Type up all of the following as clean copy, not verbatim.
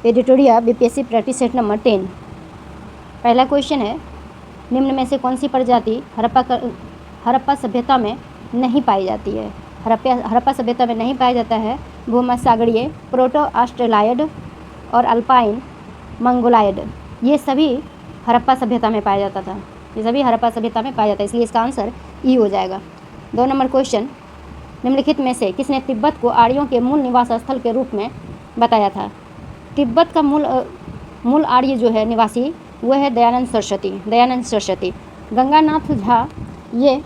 एडिटोरिया BPSC practice set number 10। पहला question है, निम्न में से कौन सी प्रजाति हड़प्पा सभ्यता में नहीं पाई जाती है? हड़प्पा सभ्यता में नहीं पाया जाता है भूमध्यसागरीय, प्रोटो ऑस्ट्रेलाइड और अल्पाइन मंगोलायड। ये सभी हड़प्पा सभ्यता में पाया जाता था, ये सभी हड़प्पा सभ्यता में पाया जाता है, इसलिए इसका आंसर ई हो जाएगा। 2 नंबर क्वेश्चन, निम्नलिखित में से किसने तिब्बत को आर्यों के मूल निवास स्थल के रूप में बताया था? तिब्बत का मूल आर्य जो है निवासी वह है दयानंद सरस्वती। गंगानाथ झा ये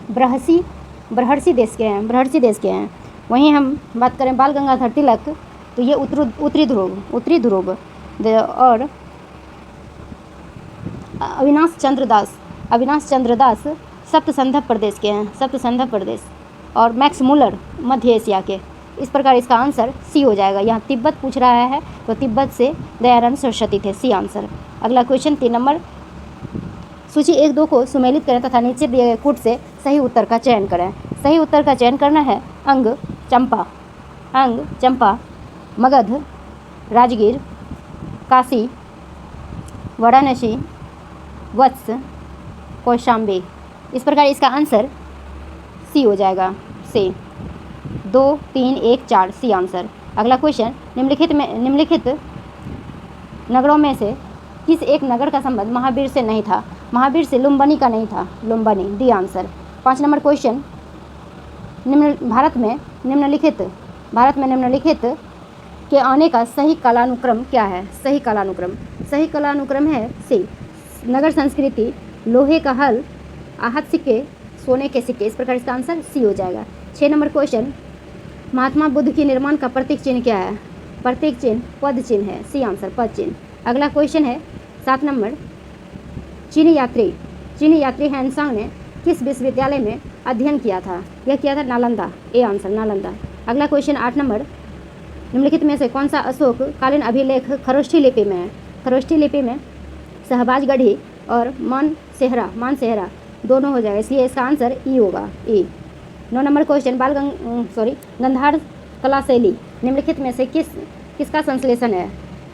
बृहर्षि देश के हैं। वहीं हम बात करें बाल गंगाधर तिलक तो ये उत्तरी ध्रुव और अविनाश चंद्र दास सप्त संधव प्रदेश के हैं, सप्त संधव प्रदेश, और मैक्स मुलर मध्य एशिया के। इस प्रकार इसका आंसर सी हो जाएगा। यहाँ तिब्बत पूछ रहा है तो तिब्बत से दयानंद सरस्वती थे, सी आंसर। अगला क्वेश्चन 3 नंबर, सूची 1-2 को सुमेलित करें तथा नीचे दिए गए कूट से सही उत्तर का चयन करें। सही उत्तर का चयन करना है अंग चंपा, मगध, राजगीर, काशी, वाराणसी, वत्स, कौशाम्बी। इस प्रकार इसका आंसर सी हो जाएगा, सी। 2, 3, 1, 4 सी आंसर। अगला क्वेश्चन, निम्नलिखित नगरों में से किस एक नगर का संबंध महावीर से नहीं था? महावीर से लुम्बिनी का नहीं था, Lumbini, D answer. 5 number question, Bharat में निम्नलिखित के आने का सही कालानुक्रम क्या है? सही कालानुक्रम है सी, नगर संस्कृति, लोहे का हल, आहत सिक्के, सोने के सिक्के। इस प्रकार इसका आंसर सी हो जाएगा। 6 नंबर क्वेश्चन, महात्मा बुद्ध के निर्माण का प्रतीक चिन्ह क्या है? प्रतीक चिन्ह पद चिन्ह है, सी आंसर, पद चिन्ह। अगला क्वेश्चन है 7 नंबर, चीनी यात्री हैंसांग ने किस विश्वविद्यालय में अध्ययन किया था? यह किया था नालंदा, ए आंसर, नालंदा। अगला क्वेश्चन 8 नंबर, निम्नलिखित में से कौन सा अशोक कालीन अभिलेख खरोष्ठी लिपि में है? खरोष्ठी लिपि में शहबाजगढ़ी और मानसेहरा दोनों हो जाएगा, इसलिए इसका आंसर ई होगा, ई। 9 नंबर क्वेश्चन, गंधार कला शैली निम्नलिखित में से किसका संश्लेषण है?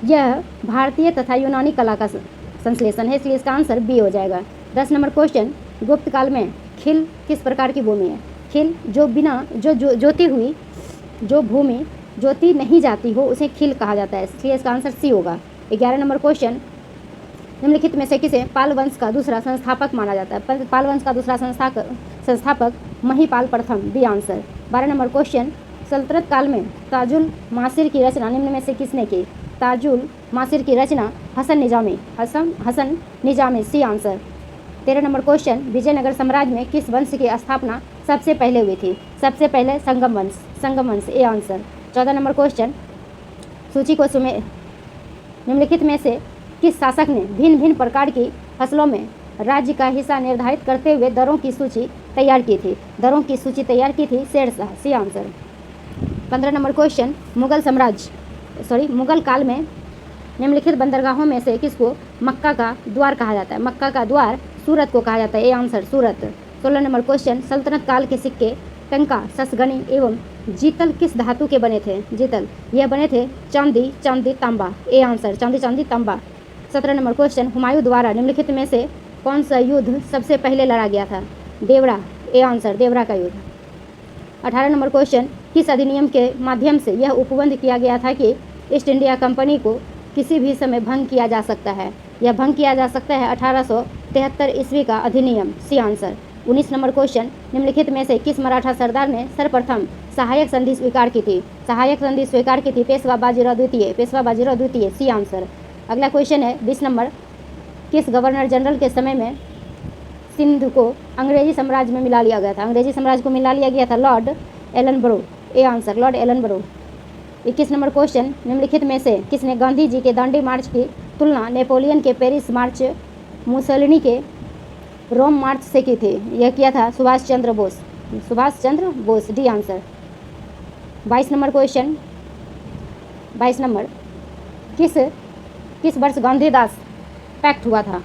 यह भारतीय तथा यूनानी कला का संश्लेषण है, इसलिए इसका आंसर बी हो जाएगा। 10 नंबर क्वेश्चन, गुप्त काल में खिल किस प्रकार की भूमि है? खिल जो भूमि ज्योति नहीं जाती हो उसे खिल कहा जाता है, इसलिए इसका आंसर सी होगा। 11 नंबर क्वेश्चन, निम्नलिखित में से किसे पाल वंश का दूसरा संस्थापक माना जाता है? पाल वंश का दूसरा संस्थापक महिपाल प्रथम, बी आंसर। 12 नंबर क्वेश्चन, सल्तनत काल में ताजुल मासिर की रचना निम्न में से किसने की? ताजुल मासिर की रचना Hasan Nizami, C answer. 13 number question, Vijayanagara साम्राज्य में किस वंश की स्थापना सबसे पहले हुई थी? सबसे पहले संगम वंश, ए आंसर। 14 नंबर क्वेश्चन, सूची को निम्नलिखित में से किस शासक ने भिन्न भिन्न प्रकार की फसलों में राज्य का हिस्सा निर्धारित करते हुए दरों की सूची तैयार की थी? Shershah, C answer. 15 number question, Mughal काल में निम्नलिखित बंदरगाहों में से किसको मक्का का द्वार कहा जाता है? मक्का का द्वार सूरत को कहा जाता है, A answer, Surat. 16 number question, सल्तनत काल के सिक्के टंका, ससगनी एवं जीतल किस धातु के बने थे? यह बने थे चांदी तांबा, ए आंसर, चांदी तांबा। 17 नंबर क्वेश्चन, हुमायूं द्वारा निम्नलिखित में से कौन सा युद्ध सबसे पहले लड़ा गया था? देवरा, ए आंसर, देवरा का युद्ध। 18 नंबर क्वेश्चन, किस अधिनियम के माध्यम से यह उपबंध किया गया था कि ईस्ट इंडिया कंपनी को किसी भी समय भंग किया जा सकता है? यह भंग किया जा सकता है 1873 ईस्वी का अधिनियम, सी आंसर। 19 नंबर क्वेश्चन, निम्नलिखित में से किस मराठा सरदार ने सर्वप्रथम सहायक संधि स्वीकार की थी? पेशवा बाजीराव द्वितीय, सी आंसर। अगला क्वेश्चन है 20 नंबर, किस गवर्नर जनरल के समय में सिंध को अंग्रेजी साम्राज्य में मिला लिया गया था? Lord Ellenborough, A answer, Lord Ellenborough. 21 number question, निम्नलिखित में से किसने गांधी जी के दांडी मार्च की तुलना नेपोलियन के पेरिस मार्च, मुसोलिनी के रोम मार्च से की थी? यह किया था Subhash Chandra Bose, D answer. 22 number question, किस वर्ष गांधीदास पैक्ट हुआ था?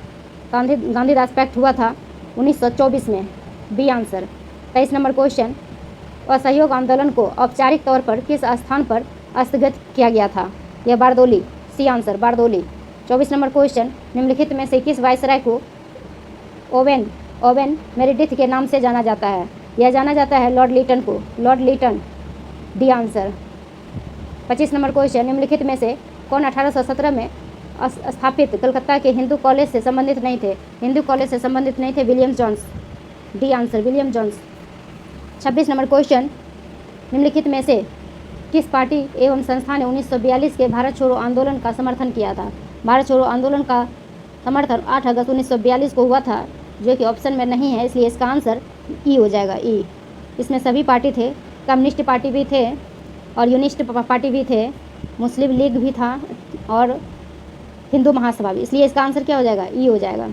गांधीदास पैक्ट हुआ था 1924 में, बी आंसर। 23 नंबर क्वेश्चन, असहयोग आंदोलन को औपचारिक तौर पर किस स्थान पर स्थगित किया गया था? यह Bardoli, C answer Bardoli. 24 number question, निम्नलिखित में से किस वायसराय को ओवेन मेरिडिथ के नाम से जाना जाता है? यह जाना जाता है लॉर्ड लीटन को, Lord Lytton, D answer. 25 number question, निम्नलिखित में से कौन 1817 में स्थापित कलकत्ता के हिंदू कॉलेज से संबंधित नहीं थे? हिंदू कॉलेज से संबंधित नहीं थे William Jones, D answer William Jones. 26 number question, निम्नलिखित में से किस पार्टी एवं संस्था ने 1942 के भारत छोड़ो आंदोलन का समर्थन किया था? भारत छोड़ो आंदोलन का समर्थन 8 अगस्त 1942 को हुआ था, जो कि ऑप्शन में नहीं है, इसलिए इसका आंसर ई हो जाएगा, ई। इसमें सभी पार्टी थे, कम्युनिस्ट पार्टी भी थे और यूनिस्ट पार्टी भी थे, मुस्लिम लीग भी था और हिंदू महासभा भी, इसलिए इसका आंसर क्या हो जाएगा, ई हो जाएगा।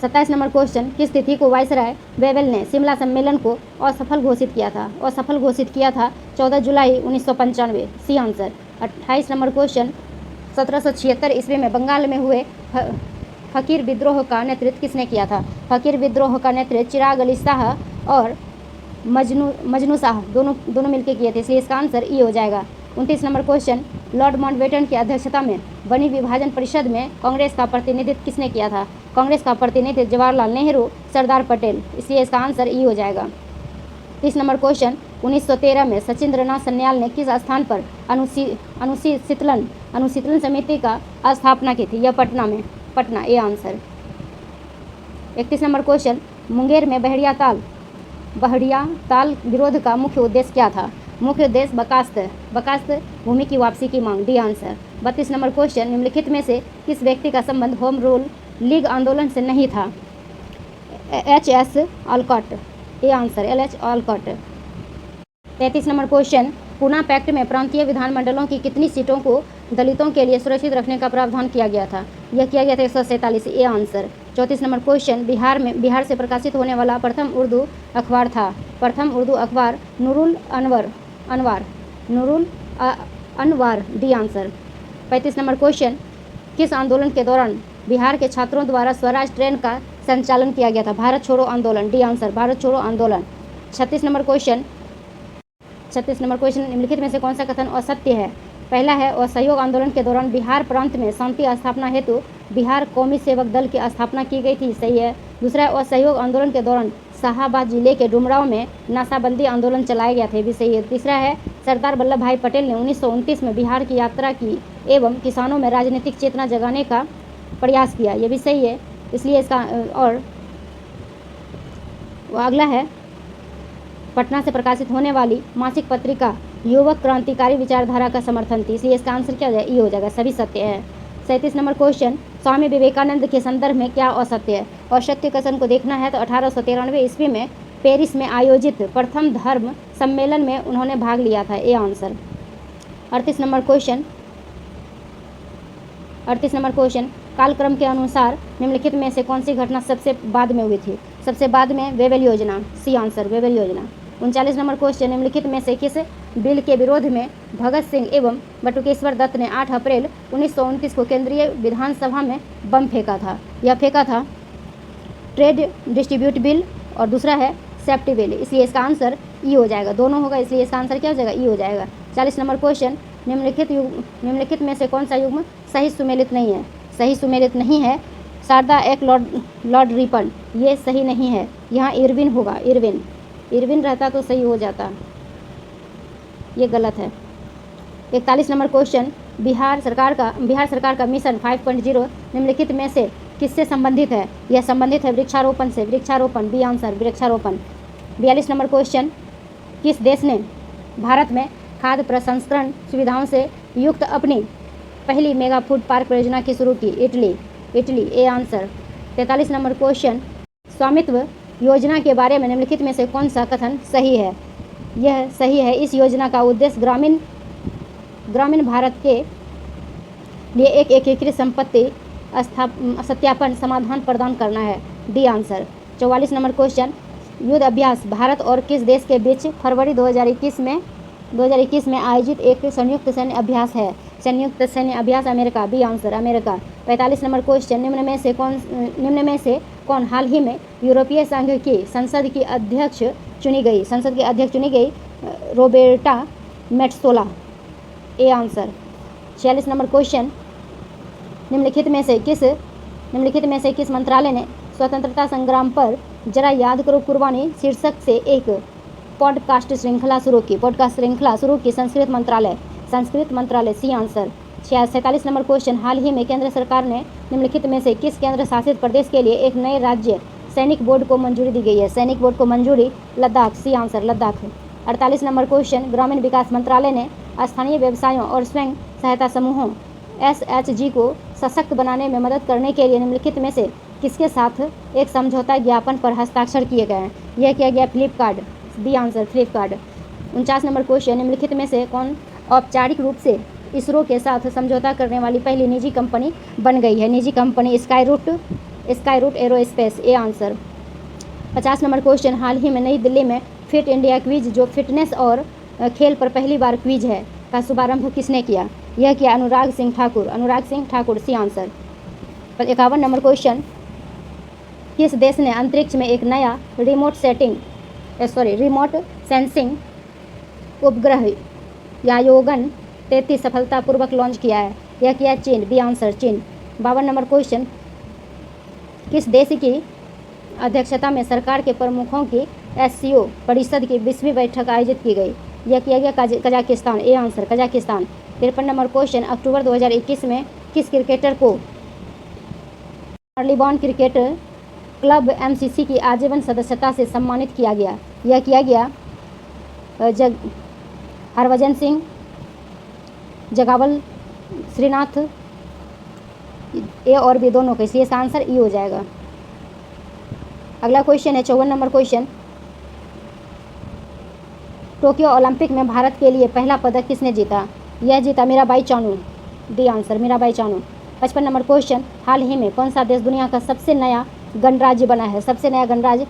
27 नंबर क्वेश्चन, किस तिथि को वायसराय वेवेल ने शिमला सम्मेलन को असफल घोषित किया था? असफल घोषित किया था 14 जुलाई 1995, सी आंसर। 28 नंबर क्वेश्चन, 1776 ईस्वी में बंगाल में हुए फकीर विद्रोह का नेतृत्व किसने किया था? फकीर विद्रोह का नेतृत्व चिराग अली शाह और मजनू शाह दोनों मिलकर किए थे, इसलिए इसका आंसर ई हो जाएगा। 29 नंबर क्वेश्चन, लॉर्ड माउंटबेटन की अध्यक्षता में बनी विभाजन परिषद में कांग्रेस का प्रतिनिधित्व किसने किया था? कांग्रेस का प्रतिनिधित्व जवाहरलाल नेहरू, सरदार पटेल, इसलिए इसका आंसर ई हो जाएगा। 30 नंबर क्वेश्चन, 1913 में सचिंद्रनाथ सन्याल ने किस स्थान पर अनुशीतलन समिति का स्थापना की थी? यह पटना में, Patna, A answer. 31 number question, Munger में बहड़िया ताल विरोध का मुख्य उद्देश्य क्या था? मुख्य उद्देश्य बकास्त भूमि की वापसी की मांग, डी आंसर। 32 नंबर क्वेश्चन, निम्नलिखित में से किस व्यक्ति का संबंध होम रूल लीग आंदोलन से नहीं था? H S. Olcott, A answer, L H. Olcott. 33 number question, Poona pact में प्रांतीय विधानमंडलों की कितनी सीटों को दलितों के लिए सुरक्षित रखने का प्रावधान किया गया था? यह किया गया था 147, A answer. 34 number question, Bihar से प्रकाशित होने वाला प्रथम उर्दू अखबार था? प्रथम उर्दू अखबार नूरुल अनवार, डी आंसर। 35 नंबर क्वेश्चन, किस आंदोलन के दौरान बिहार के छात्रों द्वारा स्वराज ट्रेन का संचालन किया गया था? भारत छोड़ो आंदोलन, डी आंसर, भारत छोड़ो आंदोलन। 36 नंबर क्वेश्चन, निम्नलिखित में से कौन सा कथन असत्य है? पहला है, असहयोग आंदोलन के दौरान बिहार प्रांत में शांति स्थापना हेतु बिहार कौमी सेवक दल की स्थापना की गई थी, सही है। दूसरा है, असहयोग आंदोलन के दौरान शाहाबाद जिले के डुमराव में नाशाबंदी आंदोलन चलाया गया था, भी सही है। तीसरा है, सरदार वल्लभ भाई पटेल ने 1929 में बिहार की यात्रा की एवं किसानों में राजनीतिक चेतना जगाने का प्रयास किया, यह भी सही है, इसलिए इसका और अगला है, पटना से प्रकाशित होने वाली मासिक पत्रिका युवक क्रांतिकारी विचारधारा का समर्थन थी, इसलिए इसका आंसर क्या हो जाएगा, ई हो जाएगा, सभी सत्य है। 37 नंबर क्वेश्चन, स्वामी विवेकानंद के संदर्भ में क्या असत्य है? असत्य कथन को देखना है तो 1893 ईस्वी में पेरिस में आयोजित प्रथम धर्म सम्मेलन में उन्होंने भाग लिया था, ए आंसर। 38 नंबर क्वेश्चन, कालक्रम के अनुसार निम्नलिखित में से कौन सी घटना सबसे बाद में हुई थी? सबसे बाद में वेवेल योजना, सी आंसर, वेवेल योजना। 39 नंबर क्वेश्चन, निम्नलिखित में से किस बिल के विरोध में भगत सिंह एवं बटुकेश्वर दत्त ने 8 अप्रैल 1929 को केंद्रीय विधानसभा में बम फेंका था? यह फेंका था ट्रेड डिस्ट्रीब्यूट बिल और दूसरा है सेफ्टी बिल, इसलिए इसका आंसर ई हो जाएगा, दोनों होगा, इसलिए इसका आंसर क्या हो जाएगा, ई हो जाएगा। 40 नंबर क्वेश्चन, निम्नलिखित में से कौन सा युग्म सही सुमेलित नहीं है? सही सुमेलित नहीं है, शारदा एक लॉर्ड रिपन, ये सही नहीं है, यहाँ इरविन होगा, इरविन रहता तो सही हो जाता, ये गलत है। 41 नंबर क्वेश्चन, बिहार सरकार का मिशन 5.0 निम्नलिखित में से किससे संबंधित है? यह संबंधित है वृक्षारोपण से, वृक्षारोपण, बी आंसर, वृक्षारोपण। 42 नंबर क्वेश्चन, किस देश ने भारत में खाद्य प्रसंस्करण सुविधाओं से युक्त अपनी पहली मेगा फूड पार्क परियोजना की शुरू की? Italy, A answer. 43 number question, स्वामित्व योजना के बारे में निम्नलिखित में से कौन सा कथन सही है? यह सही है, इस योजना का उद्देश्य ग्रामीण भारत के लिए एक एकीकृत संपत्ति सत्यापन समाधान प्रदान करना है, डी आंसर। 44 नंबर क्वेश्चन, युद्ध अभ्यास भारत और किस देश के बीच फरवरी 2021 में आयोजित एक संयुक्त सैन्य अभ्यास है? संयुक्त सैन्य अभ्यास America, B answer, America. 45 number question, निम्न में से कौन हाल ही में यूरोपीय संघ की संसद की अध्यक्ष चुनी गई? Roberta Metsola, A answer. 46 number question, निम्नलिखित में से किस मंत्रालय ने स्वतंत्रता संग्राम पर जरा याद करो कुर्बानी शीर्षक से एक पॉडकास्ट श्रृंखला शुरू की? संस्कृत मंत्रालय सी आंसर। 47 नंबर क्वेश्चन, हाल ही में केंद्र सरकार ने निम्नलिखित में से किस केंद्र शासित प्रदेश के लिए एक नए राज्य सैनिक बोर्ड को मंजूरी दी गई है? सैनिक बोर्ड को मंजूरी Ladakh, C answer Ladakh. 48 number question, ग्रामीण विकास मंत्रालय ने स्थानीय व्यवसायों और स्वयं सहायता समूहों SHG को सशक्त बनाने में मदद करने के लिए निम्नलिखित में से किसके साथ एक समझौता ज्ञापन पर हस्ताक्षर किए गए हैं? यह किया गया Flipkart, B answer Flipkart. 49 number question, निम्नलिखित में से कौन औपचारिक रूप से इसरो के साथ समझौता करने वाली पहली निजी कंपनी बन गई है? निजी company Skyroot Aerospace, A answer. 50 number question, हाल ही में नई दिल्ली में फिट इंडिया क्विज, जो फिटनेस और खेल पर पहली बार क्विज है, का शुभारंभ किसने किया? यह किया Anurag Singh Thakur, C answer. 51 number question, किस देश ने अंतरिक्ष में एक नया रिमोट सेंसिंग उपग्रह यायोगन 33 सफलतापूर्वक लॉन्च किया है? यह किया चीन, बी आंसर चीन। 52 नंबर क्वेश्चन, किस देश की अध्यक्षता में सरकार के प्रमुखों की SCO परिषद की 20वीं बैठक आयोजित की गई? यह किया गया Kazakhstan, A answer Kazakhstan. 53 number question, अक्टूबर 2021 में किस क्रिकेटर को मार्लीबॉन क्रिकेट क्लब MCC की आजीवन सदस्यता से सम्मानित किया गया? यह किया गया हरभजन सिंह, जगावल श्रीनाथ, ए और बी दोनों के, इसलिए इसका आंसर ई हो जाएगा। अगला क्वेश्चन है 54 नंबर क्वेश्चन, टोक्यो ओलंपिक में भारत के लिए पहला पदक किसने जीता? यह जीता Mirabai Chanu, D answer Mirabai Chanu. 55 number question, हाल ही में कौन सा देश दुनिया का सबसे नया गणराज्य बना है? सबसे नया गणराज्य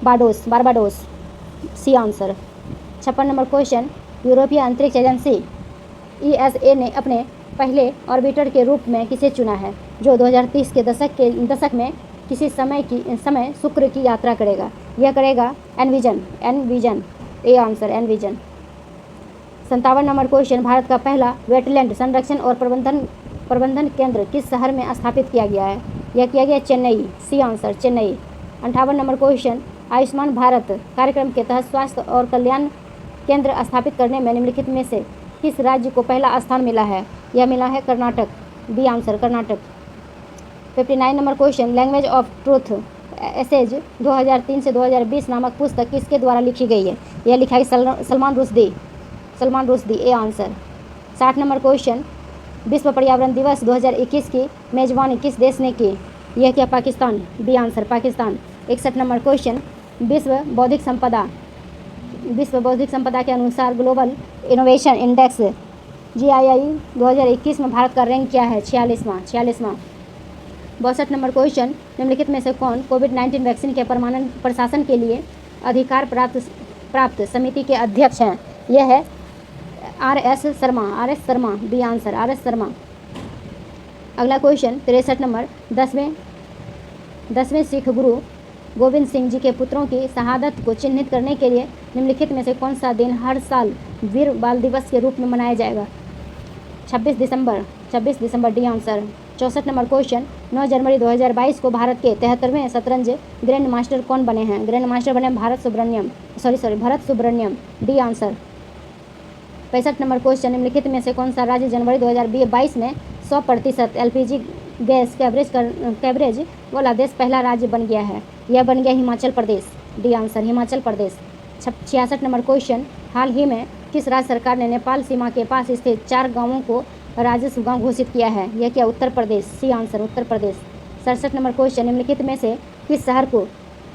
Barbados, C answer. 56 number question, यूरोपीय अंतरिक्ष एजेंसी ESA ने अपने पहले ऑर्बिटर के रूप में किसे चुना है, जो 2030 के दशक में किसी समय शुक्र की यात्रा करेगा? यह करेगा envision, A answer envision. 57 number question, Bharat का पहला वेटलैंड संरक्षण और प्रबंधन केंद्र किस शहर में स्थापित किया गया है? यह किया गया Chennai, C answer Chennai. 58 number question, Ayushman Bharat कार्यक्रम के तहत स्वास्थ्य और कल्याण केंद्र स्थापित करने में निम्नलिखित में से किस राज्य को पहला स्थान मिला है? यह मिला है Karnataka, B answer Karnataka. 59 number question, language of truth essays 2003 से 2020 नामक पुस्तक किसके द्वारा लिखी गई है? यह लिखा है Salman Rushdie, A answer. 60 number question, विश्व पर्यावरण दिवस 2021 की मेजबानी किस देश ने की? यह किया Pakistan, B answer Pakistan. 61 number question, विश्व बौद्धिक संपदा के अनुसार ग्लोबल इनोवेशन इंडेक्स GII 2021 में भारत का रैंक क्या है? 46वां। 62 नंबर क्वेश्चन, निम्नलिखित में से कौन कोविड-19 वैक्सीन के प्रशासन के लिए अधिकार प्राप्त समिति के अध्यक्ष हैं? यह है RS Sharma, B answer RS Sharma. अगला क्वेश्चन 63 नंबर, 10वें सिख गुरु गोविंद सिंह जी के पुत्रों की शहादत को चिन्हित करने के लिए निम्नलिखित में से कौन सा दिन हर साल वीर बाल दिवस के रूप में मनाया जाएगा? 26 दिसंबर, डी आंसर। 64 नंबर क्वेश्चन, 9 जनवरी 2022 को भारत के 73वें शतरंज ग्रैंड मास्टर कौन बने हैं? ग्रैंड मास्टर बने Bharat Subramaniam, D answer. 65 number question, निम्नलिखित में से कौन सा राज्य जनवरी 2022 में 100% LPG गैस कवरेज वाला देश पहला राज्य बन गया है? यह बन गया Himachal Pradesh, D answer Himachal Pradesh. 66 number question, हाल ही में किस राज्य सरकार ने नेपाल सीमा के पास स्थित 4 गांवों को राजस्व गांव घोषित किया है? यह क्या Uttar Pradesh, C answer Uttar Pradesh. 67 number question, निम्नलिखित में से किस शहर को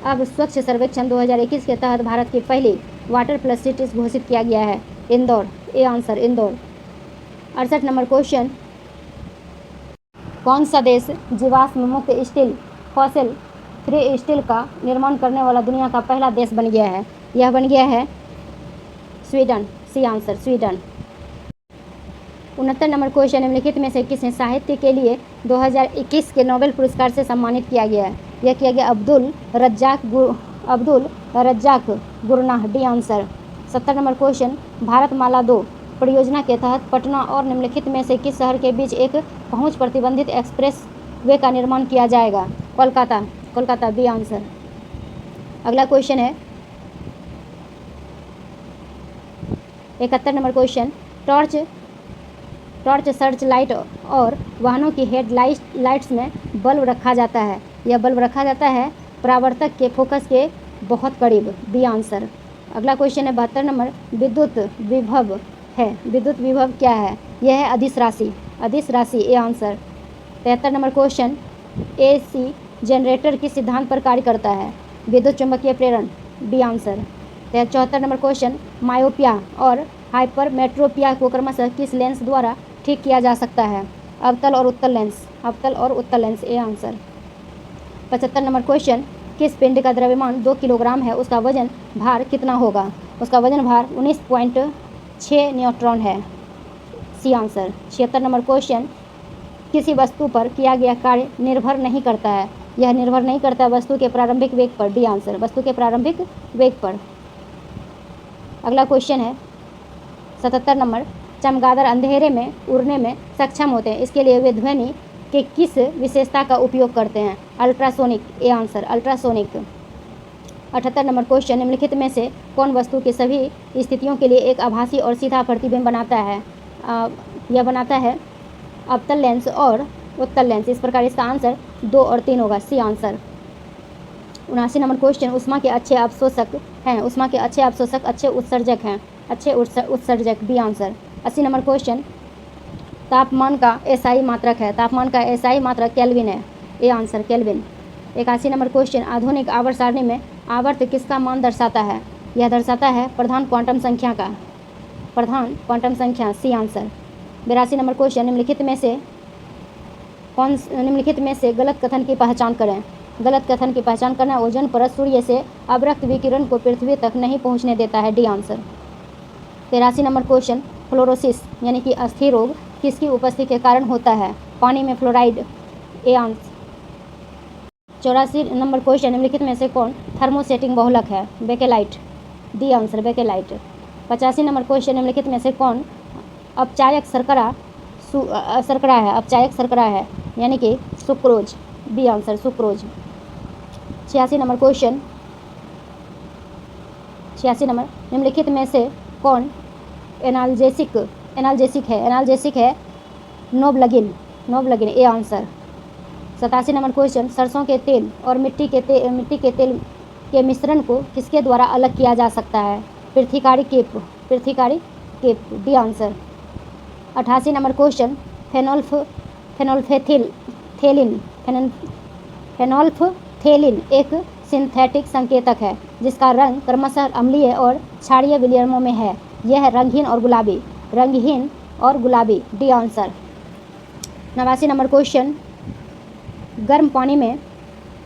अब स्वच्छ सर्वेक्षण 2021 के तहत भारत की पहली वाटर प्लस सिटीज घोषित किया गया है? Indore, A answer Indore. 68 number question, कौन सा देश जीवाश्म मुक्त स्टील फॉसिल फ्री स्टील का निर्माण करने वाला दुनिया का पहला देश बन गया है? यह बन गया है Sweden, C answer Sweden. 69 number question, निम्नलिखित में से किसे साहित्य के लिए 2021 के नोबेल पुरस्कार से सम्मानित किया गया है? यह किया गया Abdulrazak Gurnah, D answer. 70 number question, Bharatmala 2 परियोजना के तहत पटना और निम्नलिखित में से किस शहर के बीच एक पहुंच प्रतिबंधित एक्सप्रेस वे का निर्माण किया जाएगा? कोलकाता। Kolkata B answer. अगला क्वेश्चन है 71 number question. Torch searchlight और वाहनों की हेड लाइट्स में बल्ब रखा जाता है। यह बल्ब रखा जाता है परावर्तक के फोकस के बहुत करीब। B answer. अगला क्वेश्चन है 72 नंबर। विद्युत विभव है। विद्युत विभव क्या है? यह है अदिश राशि। अदिश राशि A answer. 73 number question. AC generator किस सिद्धांत पर कार्य करता है? विद्युत चुंबकीय प्रेरण। B answer. 74 number question. Myopia और हाइपरमेट्रोपिया को क्रमशः किस लेंस द्वारा ठीक किया जा सकता है? अवतल और उत्तल लेंस। अवतल और उत्तल lens A answer. 75 number question. किस पिंड का द्रव्यमान 2 किलोग्राम है? उसका वजन भार कितना होगा? उसका वजन भार 19.6 न्यूट्रॉन है। C answer. 76 number question. किसी वस्तु पर किया गया कार्य निर्भर नहीं करता है। यह निर्भर नहीं करता वस्तु के प्रारंभिक वेग पर। D answer. वस्तु के प्रारंभिक वेग पर। अगला क्वेश्चन है 77 नंबर। चमगादड़ अंधेरे में उड़ने में सक्षम होते हैं, इसके लिए वे ध्वनि के किस विशेषता का उपयोग करते हैं? Ultrasonic A answer. Ultrasonic. 78 number question. निम्नलिखित में से कौन वस्तु की सभी स्थितियों के लिए एक आभासी और सीधा प्रतिबिंब बनाता है? यह बनाता है अवतल लेंस और उत्तल लेंस। इस प्रकार इसका आंसर 2 और 3 होगा। C answer. 79 number question. उष्मा के अच्छे अवशोषक हैं। उष्मा के अच्छे अवशोषक अच्छे उत्सर्जक हैं। अच्छे उत्सर्जक। B answer. 80 number question. तापमान का एसआई मात्रक है। तापमान का एसआई मात्रक केल्विन है। A answer kelvin. 81 number question. आधुनिक आवर्त सारणी में आवर्त किसका मान दर्शाता है? यह दर्शाता है प्रधान क्वांटम संख्या का। प्रधान क्वांटम संख्या। C answer. 82 number question. निम्नलिखित में से गलत कथन की पहचान करें। गलत कथन की पहचान करना। ओजोन परत सूर्य से अवरक्त विकिरण को पृथ्वी तक नहीं पहुंचने देता है। D answer. 83 number question. Fluorosis यानी कि अस्थि रोग किसकी उपस्थिति के कारण होता है? पानी में fluoride. A answer. 84 number question. निम्नलिखित में से कौन थर्मोसेटिंग बहुलक है? Bakelite. D answer bakelite. 85 number question. निम्नलिखित में से कौन अपचायक शर्करा है? अपचायक शर्करा है यानी कि sucrose. B answer sucrose. 86 number question. 86 number. निम्नलिखित में से कौन एनाल्जेसिक है? एनाल्जेसिक है Novalgin. Novalgin A answer. 87 number question. सरसों के तेल और मिट्टी के तेल के मिश्रण को किसके द्वारा अलग किया जा सकता है? पृथ्वीकारी केप। पृथ्वीकारी केप। D answer. 88 number question. Phenolphthalein एक सिंथेटिक संकेतक है जिसका रंग क्रमशः अम्लीय और क्षारीय विलियमों में है। यह रंगहीन और गुलाबी। D answer. 89 number question. गर्म पानी में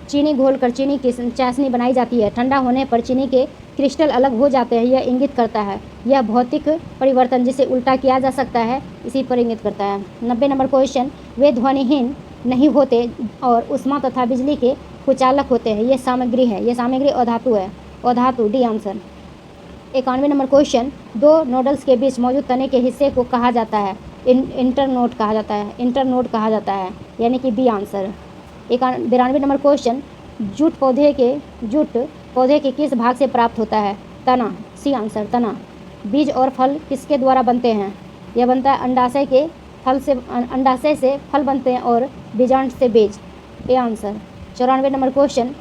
चीनी घोलकर चीनी की चाशनी बनाई जाती है। ठंडा होने पर चीनी के क्रिस्टल अलग हो जाते हैं। यह इंगित करता है यह भौतिक परिवर्तन जिसे उल्टा किया जा सकता है इसी पर इंगित करता है। 90 नंबर क्वेश्चन। वे ध्वनिहीन नहीं होते और उष्मा तथा बिजली के कुचालक होते हैं। ये सामग्री है। ये सामग्री अधातु है। अधातु। D answer. 91 number question. दो नोडल्स के बीच मौजूद तने के हिस्से को कहा जाता है? इंटरनोड कहा जाता है। इंटरनोड कहा जाता है यानी कि B answer. 92 number question. Jute पौधे के किस भाग से प्राप्त होता है? तना। सी आंसर तना। बीज और फल किसके द्वारा बनते हैं? यह बनता है अंडाशय से फल बनते हैं और बीजांड से बीज। A answer. 94 number question.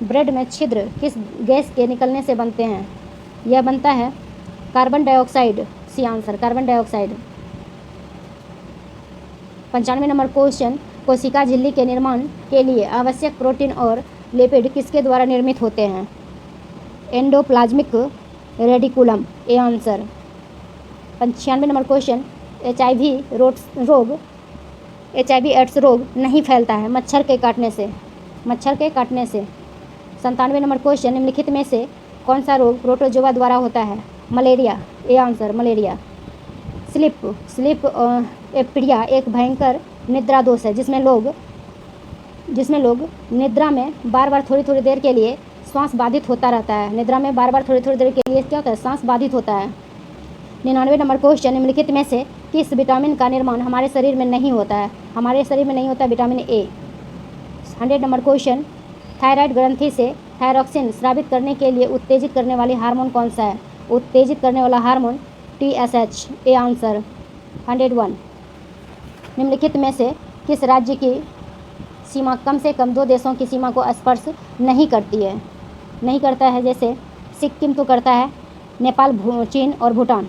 Bread में छिद्र किस गैस के निकलने से बनते हैं? यह बनता है carbon dioxide. C answer carbon dioxide. 95 number question. कोशिका झिल्ली के निर्माण के लिए आवश्यक प्रोटीन और लिपिड किसके द्वारा निर्मित होते हैं? Endoplasmic reticulum. A answer. 96 number question. HIV AIDS रोग नहीं फैलता है मच्छर के काटने से। 97 नंबर क्वेश्चन। निम्नलिखित में से कौन सा रोग प्रोटोजोआ द्वारा होता है? Malaria. A answer malaria. Sleep एपिडिया एक भयंकर निद्रा दोष है जिसमें लोग निद्रा में बार बार थोड़ी देर के लिए श्वास बाधित होता रहता है। निद्रा में बार बार थोड़ी देर के लिए क्या होता है? श्वास बाधित होता है। 99 नंबर क्वेश्चन, निम्नलिखित में से किस विटामिन का निर्माण हमारे शरीर में नहीं होता है? हमारे शरीर में नहीं होता vitamin A. 100 number question, thyroid ग्रंथि से थायरॉक्सिन स्रावित करने के लिए उत्तेजित करने वाली हार्मोन कौन सा है? उत्तेजित करने वाला हार्मोन TSH, ए आंसर। 101, निम्नलिखित में से किस राज्य की सीमा कम से कम 2 देशों की सीमा को स्पर्श नहीं करती है? नहीं करता है, जैसे सिक्किम तो करता है, नेपाल, चीन और भूटान।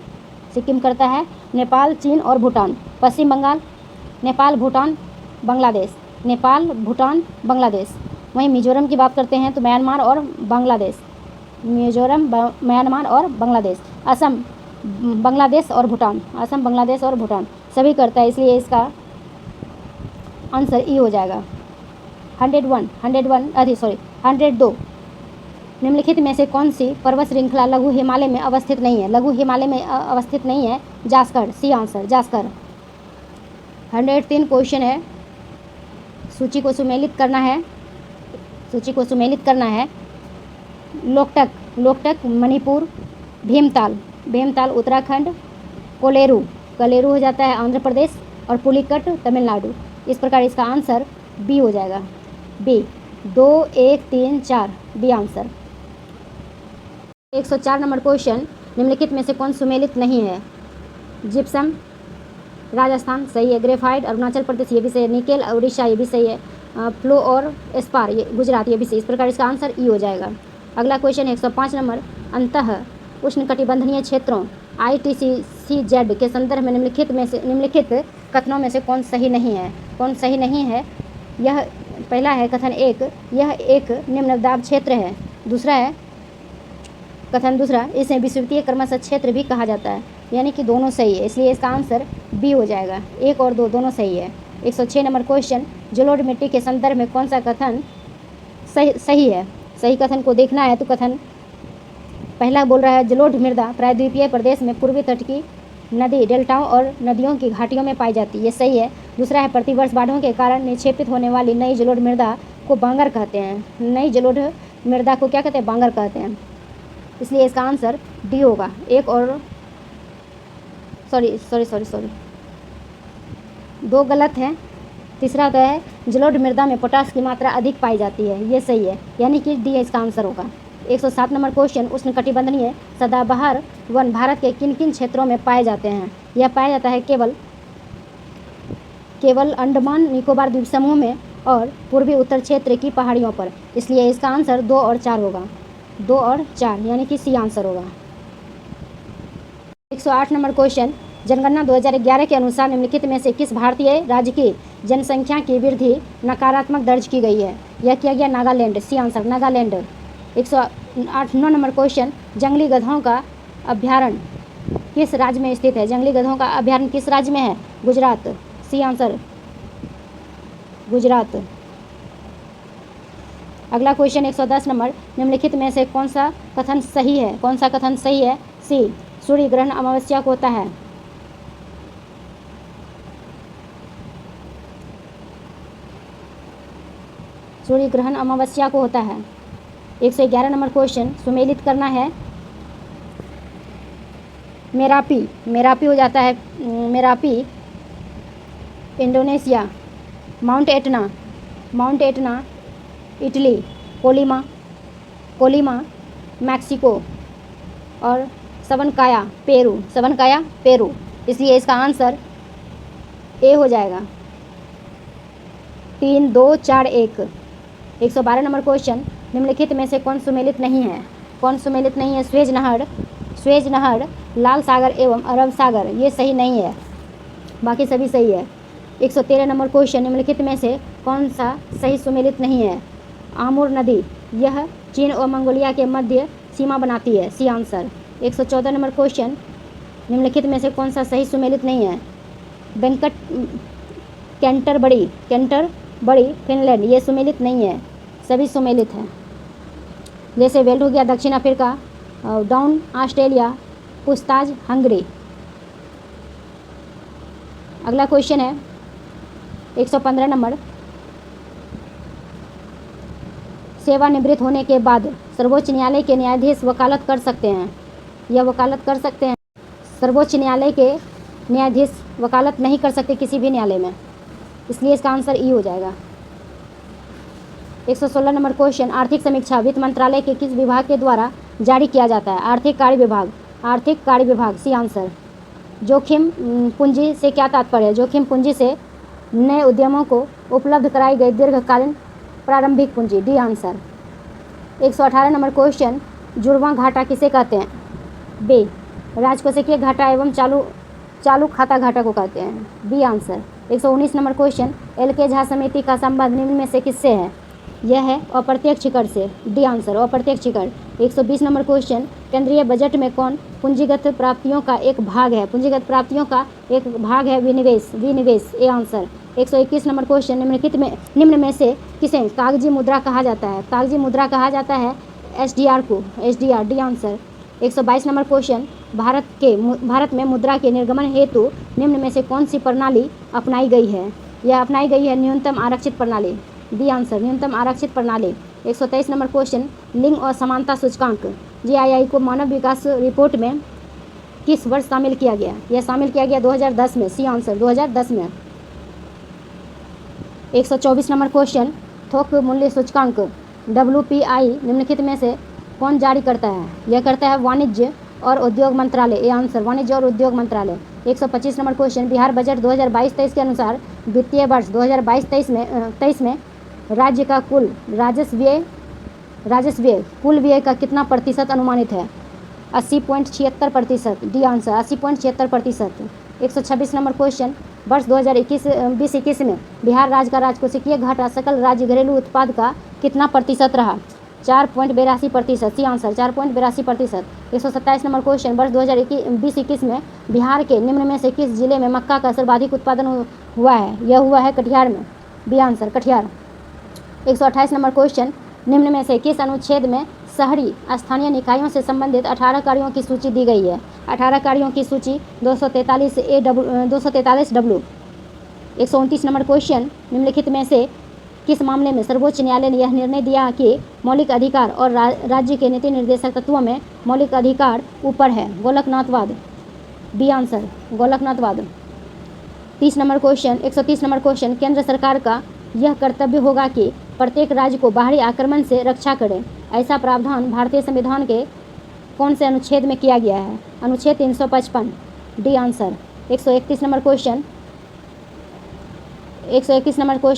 सिक्किम करता है, नेपाल, चीन और भूटान। पश्चिम बंगाल, नेपाल, भूटान, बांग्लादेश। नेपाल, भूटान, बांग्लादेश। वहीं मिजोरम की बात करते हैं तो म्यांमार और बांग्लादेश। मिजोरम, म्यांमार और बांग्लादेश। असम, बांग्लादेश और भूटान। असम, बांग्लादेश और भूटान सभी करता है, इसलिए इसका आंसर ई हो जाएगा। 102, निम्नलिखित में से कौन सी पर्वत श्रृंखला लघु हिमालय में अवस्थित नहीं है? लघु हिमालय में अवस्थित नहीं है, Zanskar, C answer, Zanskar. 103 question है, सूची को सुमेलित करना है। सूची को सुमेलित करना है। लोकटक, लोकटक मणिपुर। भीमताल, भीमताल उत्तराखंड। कोलेरू, कलेरू हो जाता है आंध्र प्रदेश। और पुलिकट तमिलनाडु। इस प्रकार इसका आंसर बी हो जाएगा, B. 2, 1, 3, 4 B answer. 104 number question, निम्नलिखित में से कौन सुमेलित नहीं है? जिप्सम, राजस्थान सही है। ग्रेफाइट, अरुणाचल प्रदेश, ये भी सही है। निकेल, उड़ीसा, ये भी सही है। फ्लो और एस्पार, ये गुजरात, ये भी सही। इस प्रकार इसका आंसर ई हो जाएगा। अगला क्वेश्चन 105 नंबर, अंतः उष्णकटिबंधीय क्षेत्रों ITCZ के संदर्भ में निम्नलिखित कथनों में से कौन सही नहीं है? कौन सही नहीं है? यह पहला है कथन 1, यह एक निम्न दाब क्षेत्र है। दूसरा है कथन दूसरा, इसे विषुवतीय क्रमशः क्षेत्र भी कहा जाता है, यानी कि दोनों सही है, इसलिए इसका आंसर बी हो जाएगा। 1 और 2 दोनों सही है। 106 नंबर क्वेश्चन, जलोढ़ मिट्टी के संदर्भ में कौन सा कथन सही है? सही कथन को देखना है तो कथन पहला बोल रहा है, जलोढ़ मृदा प्रायद्वीपीय प्रदेश में पूर्वी तट की नदी, डेल्टाओं और नदियों की घाटियों में पाई जाती है, ये सही है। दूसरा है, प्रतिवर्ष बाढ़ों के कारण निक्षेपित होने वाली नई जलोढ़ मृदा को बांगर कहते हैं। नई जलोढ़ मृदा को क्या कहते हैं? बांगर कहते हैं, इसलिए इसका आंसर डी होगा। 1 और सॉरी 2 गलत है। तीसरा होता है, जलोढ़ मृदा में पोटास की मात्रा अधिक पाई जाती है, ये सही है, यानी कि डी इसका आंसर होगा। 107 नंबर क्वेश्चन, उष्णकटिबंधीय सदाबहार वन भारत के किन किन क्षेत्रों में पाए जाते हैं? यह पाया जाता है केवल अंडमान निकोबार द्वीप समूह में और पूर्वी उत्तर क्षेत्र की पहाड़ियों पर, इसलिए इसका आंसर 2 और 4 होगा। 2 और 4 यानी कि सी आंसर होगा। 108 नंबर क्वेश्चन, जनगणना 2011 के अनुसार निम्नलिखित में से किस भारतीय राज्य की जनसंख्या की वृद्धि नकारात्मक दर्ज की गई है? यह किया गया Nagaland, C answer, Nagaland. 108 number question, जंगली गधों का अभ्यारण्य किस राज्य में स्थित है? जंगली गधों का अभ्यारण्य किस राज्य में है? Gujarat, C answer, Gujarat. अगला क्वेश्चन 110 नंबर, निम्नलिखित में से कौन सा कथन सही है? कौन सा कथन सही है? सी, सूर्य ग्रहण अमावस्या को होता है। सूर्य ग्रहण अमावस्या को होता है। 111 नंबर क्वेश्चन, सुमेलित करना है। मेरापी, मेरापी हो जाता है, Merapi Indonesia. Mount Etna, Mount Etna Italy. Colima, Colima Mexico. और सबनकाया पेरू, सबनकाया पेरू, इसलिए इसका आंसर ए हो जाएगा। 3, 2, 4, 1। 112 नंबर क्वेश्चन, निम्नलिखित में से कौन सुमेलित नहीं है? कौन सुमेलित नहीं है? स्वेज नहर, स्वेज नहर, लाल सागर एवं अरब सागर, ये सही नहीं है, बाकी सभी सही है। 113 नंबर क्वेश्चन, निम्नलिखित में से कौन सा सही सुमेलित नहीं है? आमुर नदी, यह चीन और मंगोलिया के मध्य सीमा बनाती है, सी आंसर। 114 नंबर क्वेश्चन, निम्नलिखित में से कौन सा सही सुमेलित नहीं है? कैंटरबरी, कैंटरबरी फिनलैंड, ये सुमेलित नहीं है, सभी सुमेलित हैं। जैसे वेल्ड हो गया दक्षिण अफ्रीका, डाउन ऑस्ट्रेलिया, पुस्ताज हंगरी। अगला क्वेश्चन है 115 नंबर, सेवानिवृत्त होने के बाद सर्वोच्च न्यायालय के न्यायाधीश वकालत कर सकते हैं, यह वकालत कर सकते हैं। सर्वोच्च न्यायालय के न्यायाधीश वकालत नहीं कर सकते किसी भी न्यायालय में, इसलिए इसका आंसर ई हो जाएगा। 116 नंबर क्वेश्चन, आर्थिक समीक्षा वित्त मंत्रालय के किस विभाग के द्वारा जारी किया जाता है? आर्थिक कार्य विभाग, आर्थिक कार्य विभाग, सी आंसर। जोखिम पूंजी से क्या तात्पर्य है? जोखिम पूंजी से नए उद्यमों को उपलब्ध कराई गई दीर्घकालीन प्रारंभिक पूंजी, डी आंसर। 118 नंबर क्वेश्चन, जुड़वां घाटा किसे कहते हैं? बी, राजकोषीय घाटा एवं चालू खाता घाटा को कहते हैं, B answer. 119 number question, L K Jha समिति का संबंध निम्न में से किससे है? यह है अप्रत्यक्ष कर से, डी आंसर, अप्रत्यक्ष कर। 120 नंबर क्वेश्चन, केंद्रीय बजट में कौन पूंजीगत प्राप्तियों का एक भाग है? पूंजीगत प्राप्तियों का एक भाग है विनिवेश, विनिवेश, ए आंसर। 121 नंबर क्वेश्चन, निम्न में से किसे कागजी मुद्रा कहा जाता है? कागजी मुद्रा कहा जाता है एसडीआर को, SDR, D answer. 122 number question, Bharat में मुद्रा के निर्गमन हेतु निम्न में से कौन सी प्रणाली अपनाई गई है? यह अपनाई गई है न्यूनतम आरक्षित प्रणाली, डी आंसर, न्यूनतम आरक्षित प्रणाली। 123 नंबर क्वेश्चन, लिंग और समानता सूचकांक जीआईआई को मानव विकास रिपोर्ट में किस वर्ष शामिल किया गया? यह शामिल किया गया 2010 में, सी आंसर, 2010 में। 124 नंबर क्वेश्चन, थोक मूल्य सूचकांक WPI निम्नलिखित में से कौन जारी करता है? यह करता है वाणिज्य और उद्योग मंत्रालय, ए आंसर, वाणिज्य और उद्योग मंत्रालय। 125 नंबर क्वेश्चन, बिहार बजट 2022-23 के अनुसार वित्तीय वर्ष 2022-23 में राज्य का कुल राजस्व कुल व्यय का कितना प्रतिशत अनुमानित है? 80.76%, डी आंसर, 80.76%। 126 नंबर क्वेश्चन, वर्ष 2021 में बिहार राज्य का राजकोषीय घाटा सकल राज्य घरेलू उत्पाद का कितना प्रतिशत रहा? 4.82%, सी आंसर, 4.82%। 127 नंबर क्वेश्चन, वर्ष 2020-21 में बिहार के निम्न में से किस जिले में मक्का का सर्वाधिक उत्पादन हुआ है? यह हुआ है कटिहार में, B answer, Katihar. 128 number question, निम्न में से किस अनुच्छेद में शहरी स्थानीय निकायों से संबंधित 18 कार्यों की सूची दी गई है? 18 कार्यों की सूची 243 डब्ल्यू। 129 नंबर क्वेश्चन, निम्नलिखित में से किस मामले में सर्वोच्च न्यायालय ने यह निर्णय दिया कि मौलिक अधिकार और राज्य के नीति निर्देशक तत्वों में मौलिक अधिकार ऊपर है? गोलकनाथवाद, बी आंसर, गोलकनाथवाद। 130 नंबर क्वेश्चन, केंद्र सरकार का यह कर्तव्य होगा कि प्रत्येक राज्य को बाहरी आक्रमण से रक्षा करे, ऐसा प्रावधान भारतीय संविधान के कौन से अनुच्छेद में किया गया है? अनुच्छेद 355, डी आंसर। 131 नंबर क्वेश्चन,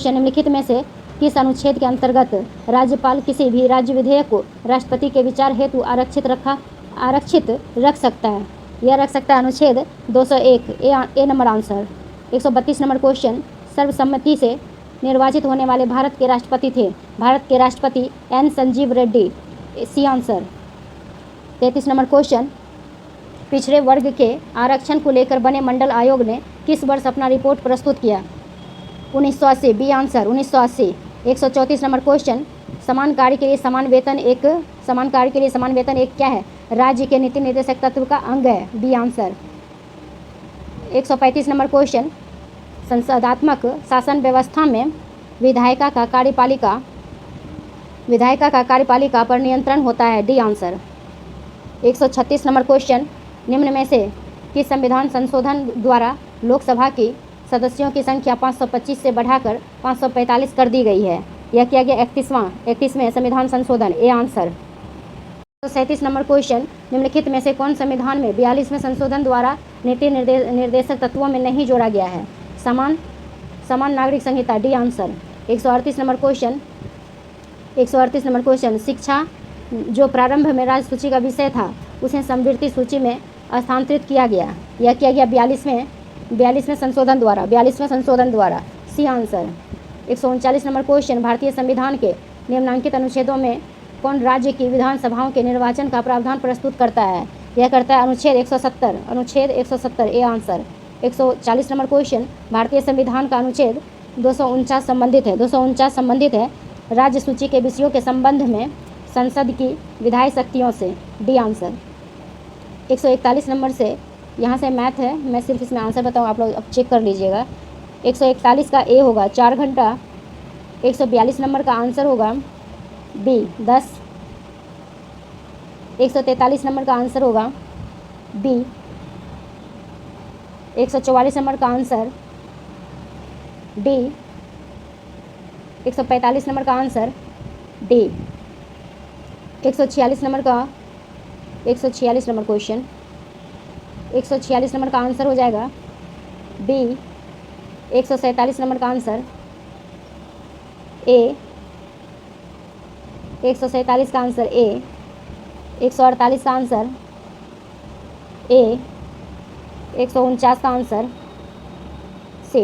निम्नलिखित में से किस अनुच्छेद के अंतर्गत राज्यपाल किसी भी राज्य विधेयक को राष्ट्रपति के विचार हेतु आरक्षित रख सकता है? यह रख सकता है अनुच्छेद 201, ए नंबर आंसर। 132 नंबर क्वेश्चन, सर्वसम्मति से निर्वाचित होने वाले भारत के राष्ट्रपति थे? भारत के राष्ट्रपति N Sanjiva Reddy, C answer. 33 number question, पिछड़े वर्ग के आरक्षण को लेकर बने मंडल आयोग ने किस वर्ष अपना रिपोर्ट प्रस्तुत किया? 1980, बी आंसर, 1980। 134 नंबर क्वेश्चन, समान कार्य के लिए समान वेतन एक क्या है? राज्य के नीति निर्देशक तत्व का अंग है, बी आंसर। 135 नंबर क्वेश्चन, संसदात्मक शासन व्यवस्था में विधायिका का कार्यपालिका पर नियंत्रण होता है, डी आंसर। 136 नंबर क्वेश्चन, निम्न में से किस संविधान संशोधन द्वारा लोकसभा की सदस्यों की संख्या 525 से बढ़ाकर 545 कर दी गई है? यह किया गया 31वें संविधान संशोधन, ए आंसर। 137 नंबर क्वेश्चन, निम्नलिखित में से कौन संविधान में 42वें संशोधन द्वारा नीति निर्देशक तत्वों में नहीं जोड़ा गया है? समान नागरिक संहिता, डी आंसर। 138 नंबर क्वेश्चन, शिक्षा जो प्रारंभ में राज्य सूची का विषय था उसे समवर्ती सूची में स्थानांतरित किया गया। यह किया गया 42वें संशोधन द्वारा, सी आंसर। 139 नंबर क्वेश्चन, भारतीय संविधान के निम्नलिखित अनुच्छेदों में कौन राज्य की विधानसभाओं के निर्वाचन का प्रावधान प्रस्तुत करता है? यह करता है अनुच्छेद 170, ए आंसर। 140 नंबर क्वेश्चन, भारतीय संविधान का अनुच्छेद 249 संबंधित है राज्य सूची के विषयों के संबंध में संसद की विधायी शक्तियों से, डी आंसर। 141 नंबर से यहाँ से मैथ है, मैं सिर्फ इसमें आंसर बताऊँ, आप लोग अब चेक कर लीजिएगा। 141 का ए होगा 4 घंटा, 142 नंबर का आंसर होगा बी 10, 143 नंबर का आंसर होगा बी 144 नंबर का आंसर डी। 145 नंबर का आंसर डी। 146 नंबर का 146 नंबर क्वेश्चन, 146 नंबर का आंसर हो जाएगा बी। 147 नंबर का आंसर ए। 147 का आंसर ए। 148 का आंसर ए। 149 का आंसर सी।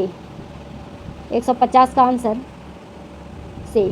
150 का आंसर सी।